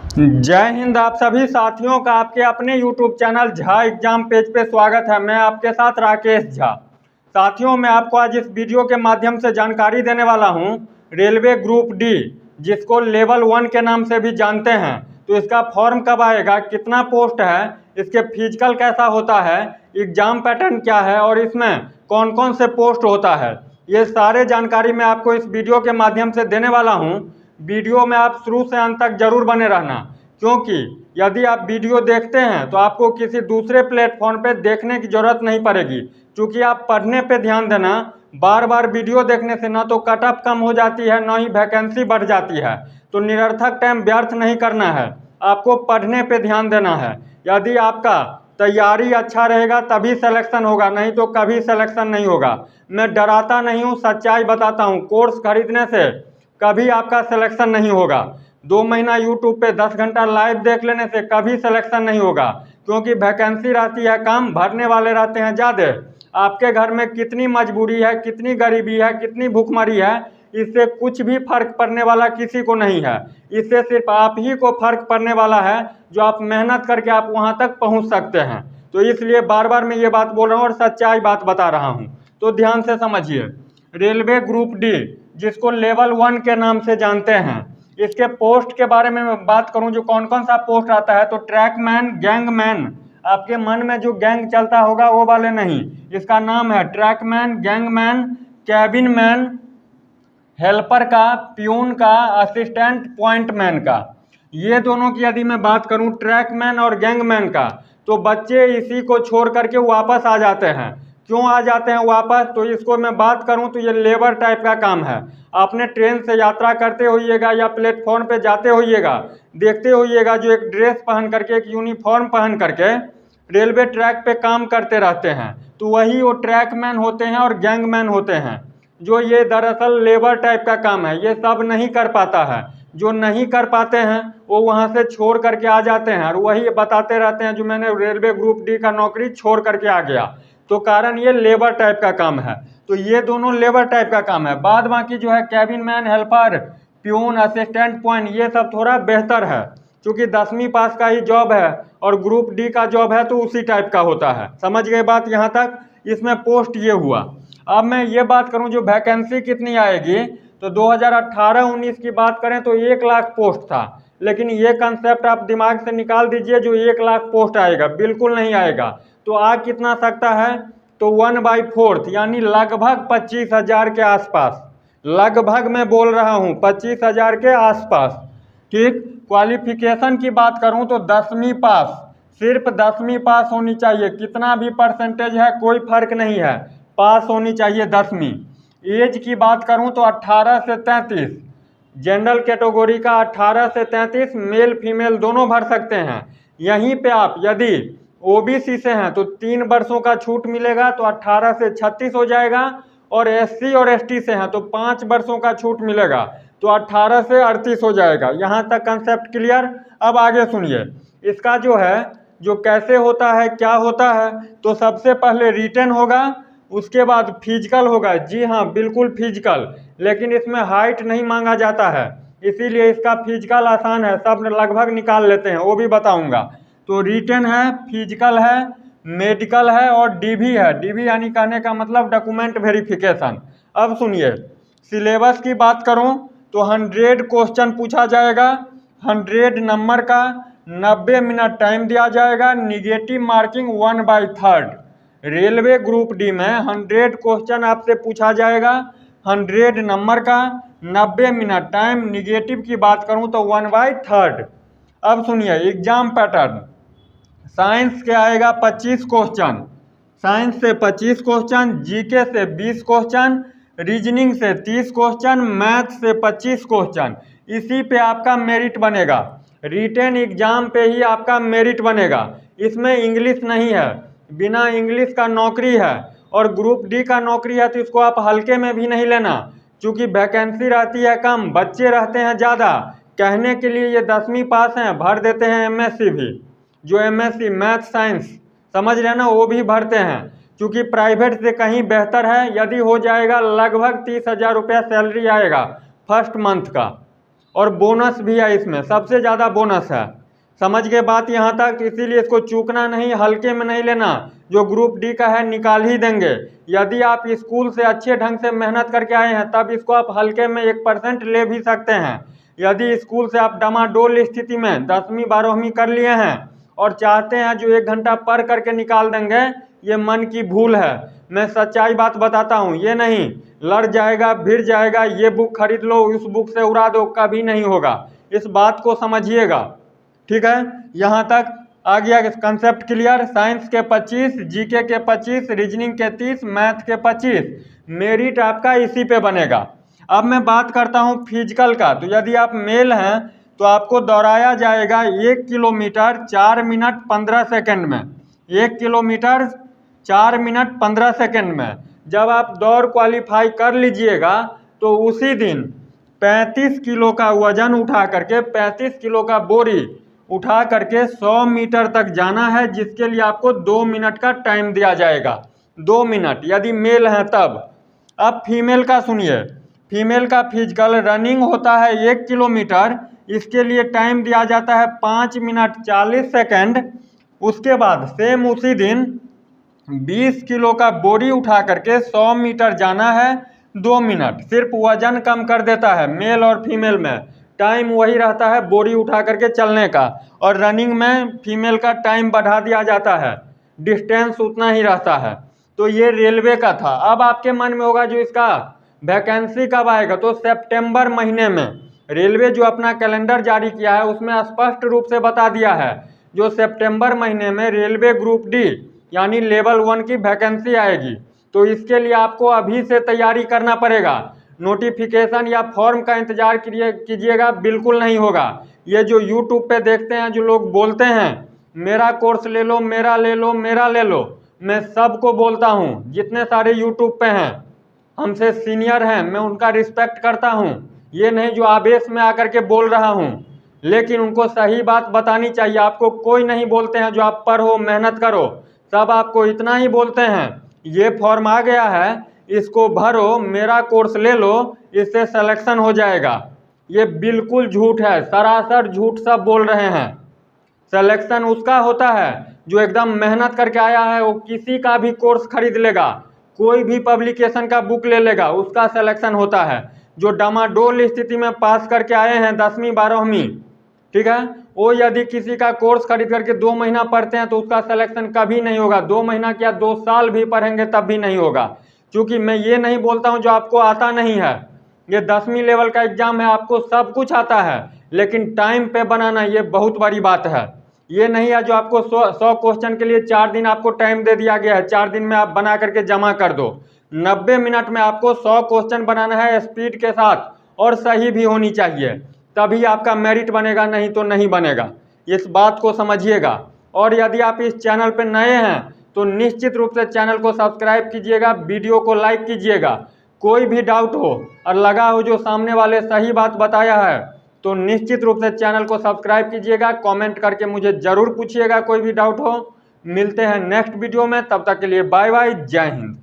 जय हिंद। आप सभी साथियों का आपके अपने YouTube channel Jha exam page पे स्वागत है। मैं आपके साथ राकेश झा। साथियों, मैं आपको आज इस वीडियो के माध्यम से जानकारी देने वाला हूं रेलवे ग्रुप डी, जिसको लेवल 1 के नाम से भी जानते हैं। तो इसका फॉर्म कब आएगा, कितना पोस्ट है, इसके फिजिकल कैसा होता है, एग्जाम पैटर्न क्या है और इसमें कौन कौन से पोस्ट होता है, ये सारे जानकारी मैं आपको इस वीडियो के माध्यम से देने वाला हूँ। वीडियो में आप शुरू से अंत तक जरूर बने रहना, क्योंकि यदि आप वीडियो देखते हैं तो आपको किसी दूसरे प्लेटफॉर्म पे देखने की जरूरत नहीं पड़ेगी, क्योंकि आप पढ़ने पे ध्यान देना। बार बार वीडियो देखने से ना तो कट ऑफ कम हो जाती है, ना ही वैकेंसी बढ़ जाती है। तो निरर्थक टाइम व्यर्थ नहीं करना है, आपको पढ़ने पे ध्यान देना है। यदि आपका तैयारी अच्छा रहेगा तभी सिलेक्शन होगा, नहीं तो कभी सिलेक्शन नहीं होगा। मैं डराता नहीं हूँ, सच्चाई बताता हूँ। कोर्स खरीदने से कभी आपका सिलेक्शन नहीं होगा। 2 महीना यूट्यूब पे 10 घंटा लाइव देख लेने से कभी सिलेक्शन नहीं होगा, क्योंकि वैकेंसी रहती है कम, भरने वाले रहते हैं ज़्यादा। आपके घर में कितनी मजबूरी है, कितनी गरीबी है, कितनी भूखमरी है, इससे कुछ भी फर्क पड़ने वाला किसी को नहीं है। इससे सिर्फ आप ही को फर्क पड़ने वाला है, जो आप मेहनत करके आप वहाँ तक पहुँच सकते हैं। तो इसलिए बार बार मैं ये बात बोल रहा हूँ और सच्चाई बात बता रहा हूँ, तो ध्यान से समझिए। रेलवे ग्रुप डी, जिसको लेवल 1 के नाम से जानते हैं, इसके पोस्ट के बारे में मैं बात करूं जो कौन कौन सा पोस्ट आता है, तो ट्रैकमैन, गैंगमैन। आपके मन में जो गैंग चलता होगा वो वाले नहीं, इसका नाम है trackman, gangman, cabin man, helper का, प्यून का, असिस्टेंट पॉइंटमैन का। ये दोनों की यदि मैं बात करूं, ट्रैकमैन और गैंगमैन का, तो बच्चे इसी को छोड़ करके वापस आ जाते हैं। क्यों आ जाते हैं वापस, तो इसको मैं बात करूं तो ये लेबर टाइप का काम है। आपने ट्रेन से यात्रा करते होइएगा या प्लेटफॉर्म पे जाते होइएगा, देखते होइएगा जो एक ड्रेस पहन करके, एक यूनिफॉर्म पहन करके रेलवे ट्रैक पे काम करते रहते हैं, तो वही वो ट्रैकमैन होते हैं और गैंगमैन होते हैं। जो ये दरअसल लेबर टाइप का काम है, ये सब नहीं कर पाता है। जो नहीं कर पाते हैं वो वहाँ से छोड़ करके आ जाते हैं और वही बताते रहते हैं जो मैंने रेलवे ग्रुप डी का नौकरी छोड़ करके आ गया। तो कारण ये लेबर टाइप का काम है। तो ये दोनों लेबर टाइप का काम है। बाद बाकी जो है cabin man, helper, peon, assistant point, ये सब थोड़ा बेहतर है, क्योंकि 10वीं पास का ही जॉब है और ग्रुप डी का जॉब है, तो उसी टाइप का होता है। समझ गए बात यहाँ तक। इसमें पोस्ट ये हुआ। अब मैं ये बात करूं जो वैकेंसी कितनी आएगी, तो 2018-19 की बात करें तो 1 लाख पोस्ट था। लेकिन ये कंसेप्ट आप दिमाग से निकाल दीजिए, जो 1 लाख पोस्ट आएगा, बिल्कुल नहीं आएगा। तो आ कितना सकता है, तो 1/4 यानी लगभग 25,000 के आसपास। लगभग मैं बोल रहा हूँ 25,000 के आसपास। ठीक। क्वालिफिकेशन की बात करूँ तो 10वीं पास, सिर्फ 10वीं पास होनी चाहिए। कितना भी परसेंटेज है कोई फर्क नहीं है, पास होनी चाहिए 10वीं। एज की बात करूं तो 18 से 33, जनरल कैटेगरी का 18 से 33, मेल फीमेल दोनों भर सकते हैं। यहीं पे आप यदि ओबीसी से हैं तो 3 वर्षों का छूट मिलेगा, तो 18 से 36 हो जाएगा। और एससी और एसटी से हैं तो 5 वर्षों का छूट मिलेगा, तो 18 से 38 हो जाएगा। यहाँ तक कंसेप्ट क्लियर। अब आगे सुनिए, इसका जो है जो कैसे होता है, क्या होता है, तो सबसे पहले रिटन होगा, उसके बाद फिजिकल होगा। जी हाँ, बिल्कुल फिजिकल, लेकिन इसमें हाइट नहीं मांगा जाता है, इसीलिए इसका फिजिकल आसान है, सब लगभग निकाल लेते हैं, वो भी बताऊंगा। तो रिटन है, फिजिकल है, मेडिकल है और डीवी है। डीवी यानी कहने का मतलब डॉक्यूमेंट वेरिफिकेशन। अब सुनिए, सिलेबस की बात करूं तो 100 क्वेश्चन पूछा जाएगा, 100 नंबर का, 90 मिनट टाइम दिया जाएगा, negative marking 1/3। Railway group D में 100 क्वेश्चन आपसे पूछा जाएगा, 100 नंबर का, 90 मिनट टाइम, निगेटिव की बात करूं तो 1/3। अब सुनिए एग्जाम पैटर्न। साइंस के आएगा 25 क्वेश्चन, साइंस से 25 क्वेश्चन, जीके से 20 क्वेश्चन, रीजनिंग से 30 क्वेश्चन, मैथ से 25 क्वेश्चन। इसी पे आपका मेरिट बनेगा। रिटेन एग्जाम पे ही आपका मेरिट बनेगा। इसमें इंग्लिश नहीं है, बिना इंग्लिश का नौकरी है। और ग्रुप डी का नौकरी है तो इसको आप हल्के में भी नहीं लेना, क्योंकि वैकेंसी रहती है कम, बच्चे रहते हैं ज़्यादा। कहने के लिए ये 10वीं पास हैं, भर देते हैं एमएससी भी, जो एमएससी मैथ साइंस समझ रहे ना, वो भी भरते हैं, क्योंकि प्राइवेट से कहीं बेहतर है। यदि हो जाएगा लगभग 30,000 रुपया सैलरी आएगा फर्स्ट मंथ का, और बोनस भी है, इसमें सबसे ज़्यादा बोनस है। समझ गए बात यहाँ तक? इसीलिए इसको चूकना नहीं, हल्के में नहीं लेना। जो ग्रुप डी का है निकाल ही देंगे। यदि आप स्कूल से अच्छे ढंग से मेहनत करके आए हैं तब इसको आप हल्के में 1% ले भी सकते हैं। यदि स्कूल से आप डमाडोल स्थिति में 10वीं 12वीं कर लिए हैं और चाहते हैं जो 1 घंटा पढ़ करके निकाल देंगे, ये मन की भूल है। मैं सच्चाई बात बताता हूँ, ये नहीं लड़ जाएगा भिड़ जाएगा, ये बुक खरीद लो उस बुक से उड़ा दो, कभी नहीं होगा। इस बात को समझिएगा, ठीक है? यहाँ तक आ गया कंसेप्ट क्लियर। साइंस के 25, जीके के 25, रीजनिंग के 30, मैथ के 25, मेरिट आपका इसी पे बनेगा। अब मैं बात करता हूँ फिजिकल का। तो यदि आप मेल हैं तो आपको दौड़ाया जाएगा 1 किलोमीटर 4 मिनट 15 सेकेंड में। 1 किलोमीटर 4 मिनट 15 सेकेंड में जब आप दौड़ क्वालिफाई कर लीजिएगा तो उसी दिन 35 किलो का वजन उठा करके 35 किलो का बोरी उठा करके 100 मीटर तक जाना है, जिसके लिए आपको 2 मिनट का टाइम दिया जाएगा। 2 मिनट यदि मेल है तब। अब फीमेल का सुनिए। फीमेल का फिजिकल रनिंग होता है 1 किलोमीटर, इसके लिए टाइम दिया जाता है 5 मिनट 40 सेकेंड। उसके बाद सेम उसी दिन 20 किलो का बोरी उठा करके 100 मीटर जाना है, 2 मिनट। सिर्फ वजन कम कर देता है, मेल और फीमेल में टाइम वही रहता है बोरी उठा करके चलने का, और रनिंग में फीमेल का टाइम बढ़ा दिया जाता है, डिस्टेंस उतना ही रहता है। तो ये रेलवे का था। अब आपके मन में होगा जो इसका वैकेंसी कब आएगा, तो सितंबर महीने में रेलवे जो अपना कैलेंडर जारी किया है उसमें स्पष्ट रूप से बता दिया है जो सितंबर महीने में रेलवे ग्रुप डी यानी लेवल 1 की वैकेंसी आएगी। तो इसके लिए आपको अभी से तैयारी करना पड़ेगा। नोटिफिकेशन या फॉर्म का इंतजार कीजिएगा, बिल्कुल नहीं होगा। ये जो यूट्यूब पे देखते हैं जो लोग बोलते हैं मेरा कोर्स ले लो, मेरा ले लो, मेरा ले लो, मैं सबको बोलता हूँ जितने सारे यूट्यूब पे हैं हमसे सीनियर हैं, मैं उनका रिस्पेक्ट करता हूँ। ये नहीं जो आवेश में आकर के बोल रहा हूँ, लेकिन उनको सही बात बतानी चाहिए। आपको कोई नहीं बोलते हैं जो आप पढ़ो मेहनत करो, सब आपको इतना ही बोलते हैं ये फॉर्म आ गया है इसको भरो, मेरा कोर्स ले लो, इससे सिलेक्शन हो जाएगा। ये बिल्कुल झूठ है, सरासर झूठ सब बोल रहे हैं। सिलेक्शन उसका होता है जो एकदम मेहनत करके आया है, वो किसी का भी कोर्स खरीद लेगा, कोई भी पब्लिकेशन का बुक ले लेगा, उसका सिलेक्शन होता है। जो डामाडोल स्थिति में पास करके आए हैं 10वीं 12वीं, ठीक है, वो यदि किसी का कोर्स खरीद करके 2 महीना पढ़ते हैं तो उसका सिलेक्शन कभी नहीं होगा। 2 महीना क्या 2 साल भी पढ़ेंगे तब भी नहीं होगा। क्योंकि मैं ये नहीं बोलता हूँ जो आपको आता नहीं है, ये 10वीं लेवल का एग्जाम है, आपको सब कुछ आता है, लेकिन टाइम पे बनाना ये बहुत बड़ी बात है। ये नहीं है जो आपको 100 क्वेश्चन के लिए 4 दिन आपको टाइम दे दिया गया है, 4 दिन में आप बना करके जमा कर दो। 90 मिनट में आपको 100 क्वेश्चन बनाना है स्पीड के साथ, और सही भी होनी चाहिए, तभी आपका मेरिट बनेगा, नहीं तो नहीं बनेगा। इस बात को समझिएगा। और यदि आप इस चैनल पर नए हैं तो निश्चित रूप से चैनल को सब्सक्राइब कीजिएगा, वीडियो को लाइक कीजिएगा। कोई भी डाउट हो और लगा हो जो सामने वाले सही बात बताया है तो निश्चित रूप से चैनल को सब्सक्राइब कीजिएगा। कमेंट करके मुझे ज़रूर पूछिएगा कोई भी डाउट हो। मिलते हैं नेक्स्ट वीडियो में, तब तक के लिए बाय बाय, जय हिंद।